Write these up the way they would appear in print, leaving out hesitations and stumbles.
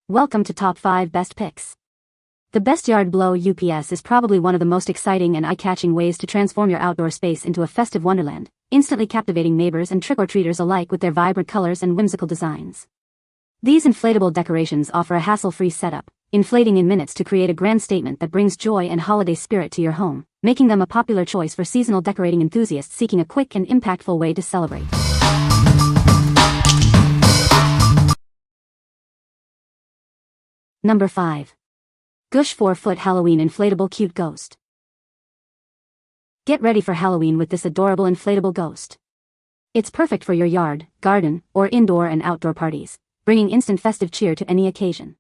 Welcome to Top 5 Best Picks. The Best Yard Blow UPS is probably one of the most exciting and eye-catching ways to transform your outdoor space into a festive wonderland, instantly captivating neighbors and trick-or-treaters alike with their vibrant colors and whimsical designs. These inflatable decorations offer a hassle-free setup, inflating in minutes to create a grand statement that brings joy and holiday spirit to your home, making them a popular choice for seasonal decorating enthusiasts seeking a quick and impactful way to celebrate. Number 5. GOOSH 4-foot Halloween Inflatable Cute Ghost. Get ready for Halloween with this adorable inflatable ghost. It's perfect for your yard, garden, or indoor and outdoor parties, bringing instant festive cheer to any occasion.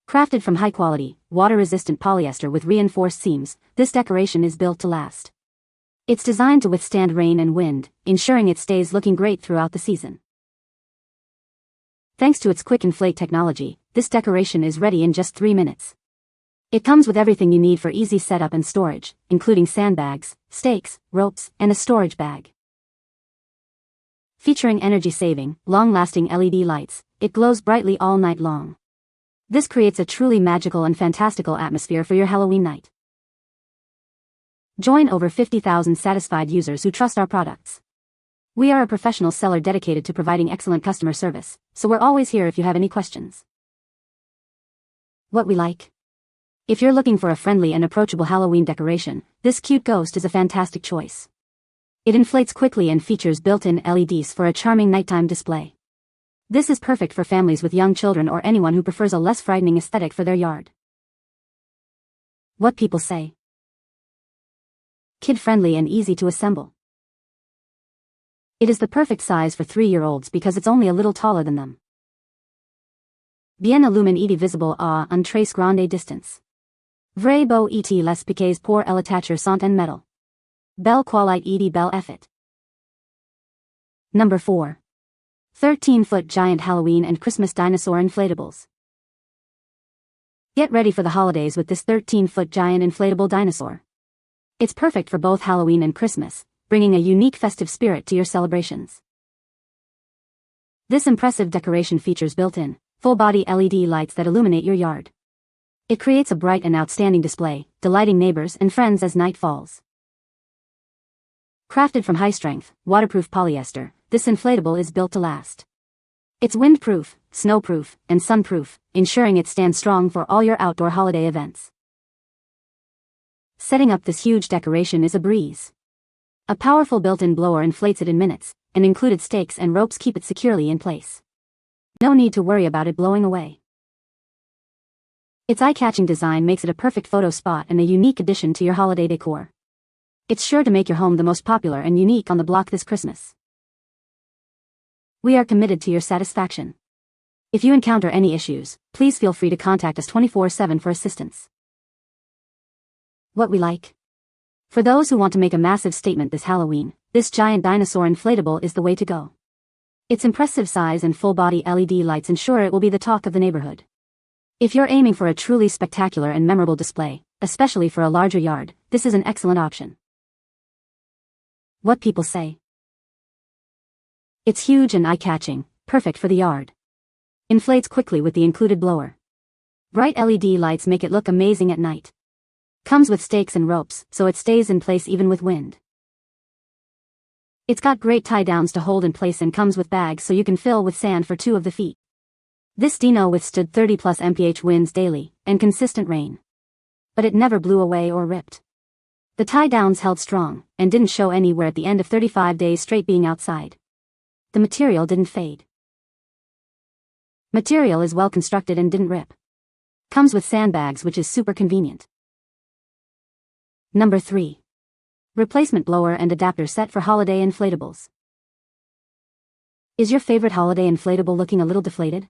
Crafted from high-quality, water-resistant polyester with reinforced seams, this decoration is built to last. It's designed to withstand rain and wind, ensuring it stays looking great throughout the season. Thanks to its quick inflate technology, this decoration is ready in just 3 minutes. It comes with everything you need for easy setup and storage, including sandbags, stakes, ropes, and a storage bag. Featuring energy-saving, long-lasting LED lights, it glows brightly all night long. This creates a truly magical and fantastical atmosphere for your Halloween night. Join over 50,000 satisfied users who trust our products. We are a professional seller dedicated to providing excellent customer service, so we're always here if you have any questions. What we like? If you're looking for a friendly and approachable Halloween decoration, this cute ghost is a fantastic choice. It inflates quickly and features built-in LEDs for a charming nighttime display. This is perfect for families with young children or anyone who prefers a less frightening aesthetic for their yard. What people say? Kid-friendly and easy to assemble. It is the perfect size for 3-year-olds because it's only a little taller than them. Bien illumine et visible à un très grande distance. Vrai beau et les piquets pour l'attacher sont en metal. Belle qualité et belle effet. Number 4. 13-foot giant Halloween and Christmas dinosaur inflatables. Get ready for the holidays with this 13-foot giant inflatable dinosaur. It's perfect for both Halloween and Christmas, bringing a unique festive spirit to your celebrations. This impressive decoration features built-in, full-body LED lights that illuminate your yard. It creates a bright and outstanding display, delighting neighbors and friends as night falls. Crafted from high-strength, waterproof polyester, this inflatable is built to last. It's windproof, snowproof, and sunproof, ensuring it stands strong for all your outdoor holiday events. Setting up this huge decoration is a breeze. A powerful built-in blower inflates it in minutes, and included stakes and ropes keep it securely in place. No need to worry about it blowing away. Its eye-catching design makes it a perfect photo spot and a unique addition to your holiday decor. It's sure to make your home the most popular and unique on the block this Christmas. We are committed to your satisfaction. If you encounter any issues, please feel free to contact us 24/7 for assistance. What we like? For those who want to make a massive statement this Halloween, this giant dinosaur inflatable is the way to go. Its impressive size and full-body LED lights ensure it will be the talk of the neighborhood. If you're aiming for a truly spectacular and memorable display, especially for a larger yard, this is an excellent option. What people say? It's huge and eye-catching, perfect for the yard. Inflates quickly with the included blower. Bright LED lights make it look amazing at night. Comes with stakes and ropes, so it stays in place even with wind. It's got great tie-downs to hold in place and comes with bags so you can fill with sand for 2 of the feet. This dino withstood 30+ mph winds daily, and consistent rain. But it never blew away or ripped. The tie-downs held strong, and didn't show anywhere at the end of 35 days straight being outside. The material didn't fade. Material is well constructed and didn't rip. Comes with sandbags, which is super convenient. Number 3. Replacement blower and adapter set for holiday inflatables. Is your favorite holiday inflatable looking a little deflated?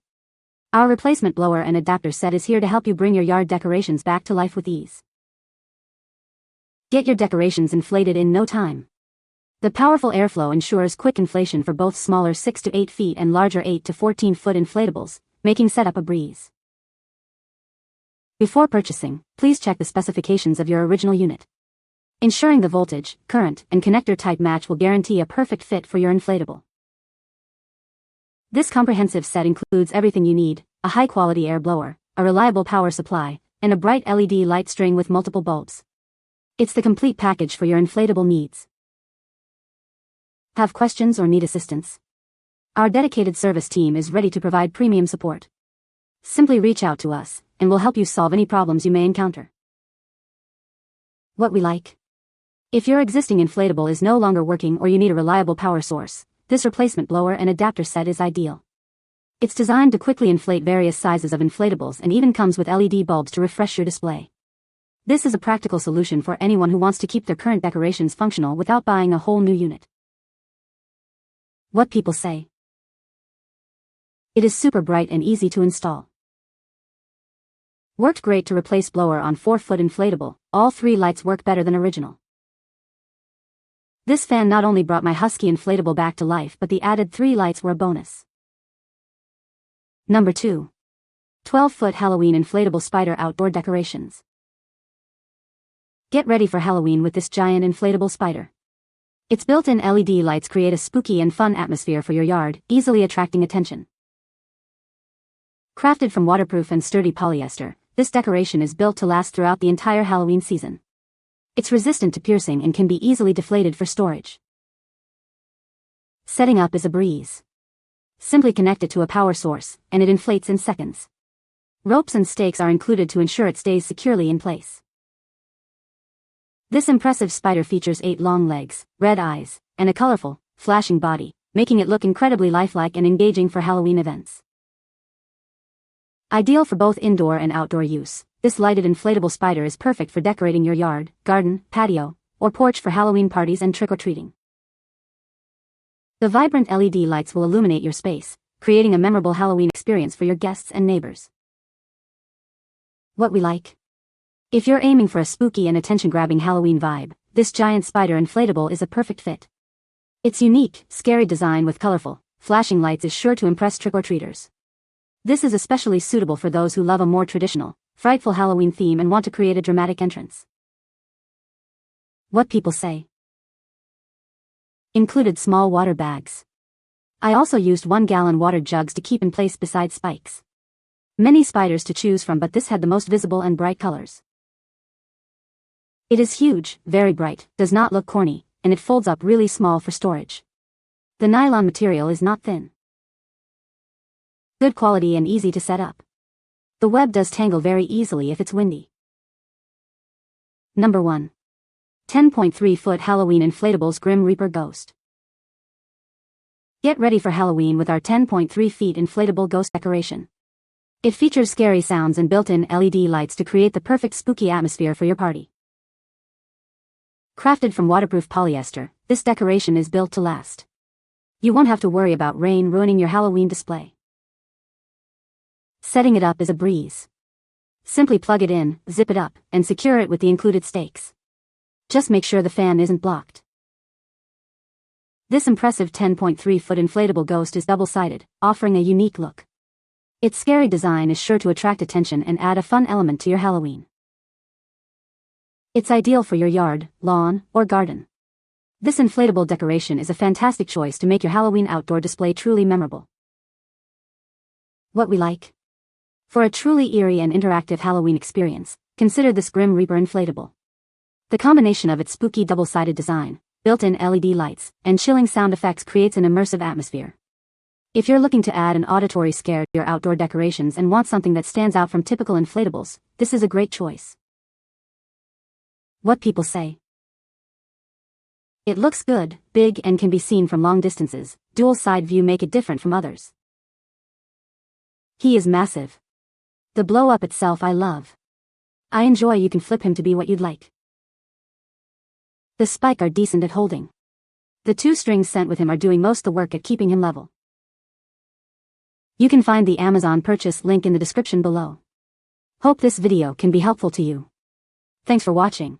Our replacement blower and adapter set is here to help you bring your yard decorations back to life with ease. Get your decorations inflated in no time. The powerful airflow ensures quick inflation for both smaller 6 to 8 feet and larger 8 to 14-foot inflatables, making setup a breeze. Before purchasing, please check the specifications of your original unit. Ensuring the voltage, current, and connector type match will guarantee a perfect fit for your inflatable. This comprehensive set includes everything you need: a high-quality air blower, a reliable power supply, and a bright LED light string with multiple bulbs. It's the complete package for your inflatable needs. Have questions or need assistance? Our dedicated service team is ready to provide premium support. Simply reach out to us, and we'll help you solve any problems you may encounter. What we like. If your existing inflatable is no longer working or you need a reliable power source, this replacement blower and adapter set is ideal. It's designed to quickly inflate various sizes of inflatables and even comes with LED bulbs to refresh your display. This is a practical solution for anyone who wants to keep their current decorations functional without buying a whole new unit. What people say. It is super bright and easy to install. Worked great to replace blower on 4-foot inflatable, all 3 lights work better than original. This fan not only brought my Husky inflatable back to life but the added 3 lights were a bonus. Number 2. 12-foot Halloween inflatable spider outdoor decorations. Get ready for Halloween with this giant inflatable spider. Its built-in LED lights create a spooky and fun atmosphere for your yard, easily attracting attention. Crafted from waterproof and sturdy polyester, this decoration is built to last throughout the entire Halloween season. It's resistant to piercing and can be easily deflated for storage. Setting up is a breeze. Simply connect it to a power source, and it inflates in seconds. Ropes and stakes are included to ensure it stays securely in place. This impressive spider features 8 long legs, red eyes, and a colorful, flashing body, making it look incredibly lifelike and engaging for Halloween events. Ideal for both indoor and outdoor use, this lighted inflatable spider is perfect for decorating your yard, garden, patio, or porch for Halloween parties and trick-or-treating. The vibrant LED lights will illuminate your space, creating a memorable Halloween experience for your guests and neighbors. What we like. If you're aiming for a spooky and attention-grabbing Halloween vibe, this giant spider inflatable is a perfect fit. Its unique, scary design with colorful, flashing lights is sure to impress trick-or-treaters. This is especially suitable for those who love a more traditional, frightful Halloween theme and want to create a dramatic entrance. What people say. Included small water bags. I also used 1-gallon water jugs to keep in place beside spikes. Many spiders to choose from, but this had the most visible and bright colors. It is huge, very bright, does not look corny, and it folds up really small for storage. The nylon material is not thin. Good quality and easy to set up. The web does tangle very easily if it's windy. Number 1. 10.3-foot Halloween Inflatables Grim Reaper Ghost. Get ready for Halloween with our 10.3 feet inflatable ghost decoration. It features scary sounds and built-in LED lights to create the perfect spooky atmosphere for your party. Crafted from waterproof polyester, this decoration is built to last. You won't have to worry about rain ruining your Halloween display. Setting it up is a breeze. Simply plug it in, zip it up, and secure it with the included stakes. Just make sure the fan isn't blocked. This impressive 10.3-foot inflatable ghost is double-sided, offering a unique look. Its scary design is sure to attract attention and add a fun element to your Halloween. It's ideal for your yard, lawn, or garden. This inflatable decoration is a fantastic choice to make your Halloween outdoor display truly memorable. What we like. For a truly eerie and interactive Halloween experience, consider this Grim Reaper inflatable. The combination of its spooky double-sided design, built-in LED lights, and chilling sound effects creates an immersive atmosphere. If you're looking to add an auditory scare to your outdoor decorations and want something that stands out from typical inflatables, this is a great choice. What people say. It looks good, big, and can be seen from long distances. Dual side view make it different from others. He is massive. The blow up itself I love. I enjoy you can flip him to be what you'd like. The spike are decent at holding. The 2 strings sent with him are doing most the work at keeping him level. You can find the Amazon purchase link in the description below. Hope this video can be helpful to you. Thanks for watching.